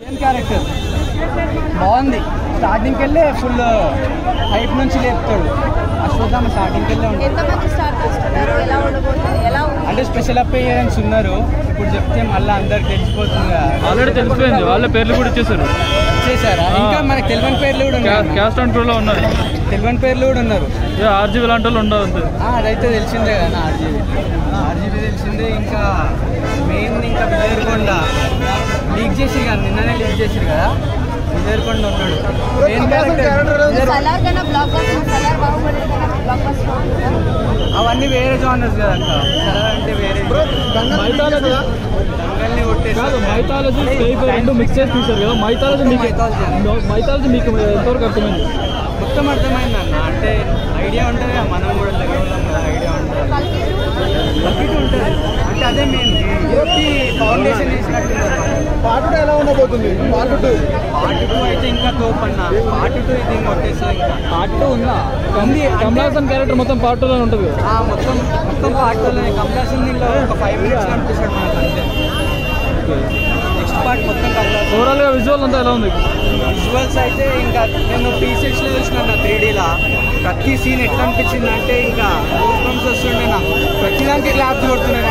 ఏం క్యారెక్టర్ బాగుంది. స్టార్టింగ్కి వెళ్ళే ఫుల్ హైప్ నుంచి లేపుతాడు. అశ్వత్థామ స్టార్టింగ్కి వెళ్ళే అంటే స్పెషల్ అపియరెన్స్ ఉన్నారు. ఇప్పుడు చెప్తే మళ్ళీ అందరికి తెలిసిపోతుంది. ఆల్రెడీ తెలిసిపోయింది. వాళ్ళ పేర్లు కూడా ఇచ్చేసారా? ఇంకా మనకు తెలియని పేర్లు కూడా ఉన్నారు. క్యాస్ట్ అండ్ క్రూలో ఉన్నారు. తెలియని పేర్లు కూడా ఉన్నారు. ఆర్జీబీ లాంటి వాళ్ళు ఉండవు అంతే. అదైతే తెలిసిందే కదా. ఆర్జీబీ తెలిసిందే. ఇంకా మెయిన్ ఇంకా విజయకొండ లీక్ చేసిరు కదా, నిన్ననే లీక్ చేసిరు కదా. విజయకొండ ఉన్నాడు. అవన్నీ వేరే జానర్స్ కదా అక్క. అంటే వేరే దంగల్ని కొట్టేసి మైథాలజీ రెండు మిక్స్ చేసి తీశారు కదా. మైథాలజీ మీకు ఎంతవరకు అర్థమైంది? మొత్తం అర్థమైంది అన్న. అంటే ఐడియా ఉంటుంది కదా, మనం కూడా తెలియడం కదా, ఐడియా ఉంటుంది. బకెట్ ఉంటుంది అంటే అదే మెయిన్ ఫౌండేషన్ వేసినట్టు. పార్ట్ 2 ఎలా ఉండబోతుంది? పార్ట్ 2 అయితే ఇంకా తోపన్న. పార్ట్ 2 ఇది కొట్టేస్తుంది. ఇంకా పార్ట్ 2 ఉందా? కమలాసన్ క్యారెక్టర్ మొత్తం పార్ట్ 2 లోనే ఉంటుంది. మొత్తం పార్ట్ 2లోనే. కమలాసన్ దీంట్లో ఒక 5 minutes కనిపిస్తాడు మనకు అంతే. నెక్స్ట్ పార్ట్ మొత్తం కమలాసన్. ఓవరాల్గా విజువల్ అంతా ఎలా ఉంది? విజువల్స్ అయితే ఇంకా నేను P6లో చూసినా 3Dలో. ప్రతి సీన్ ఎట్లా అనిపించింది అంటే ఇంకా గూస్ బంప్స్ వస్తుండే. నాకు ప్రతిదానికి క్లాప్స్ కొడుతున్నాను.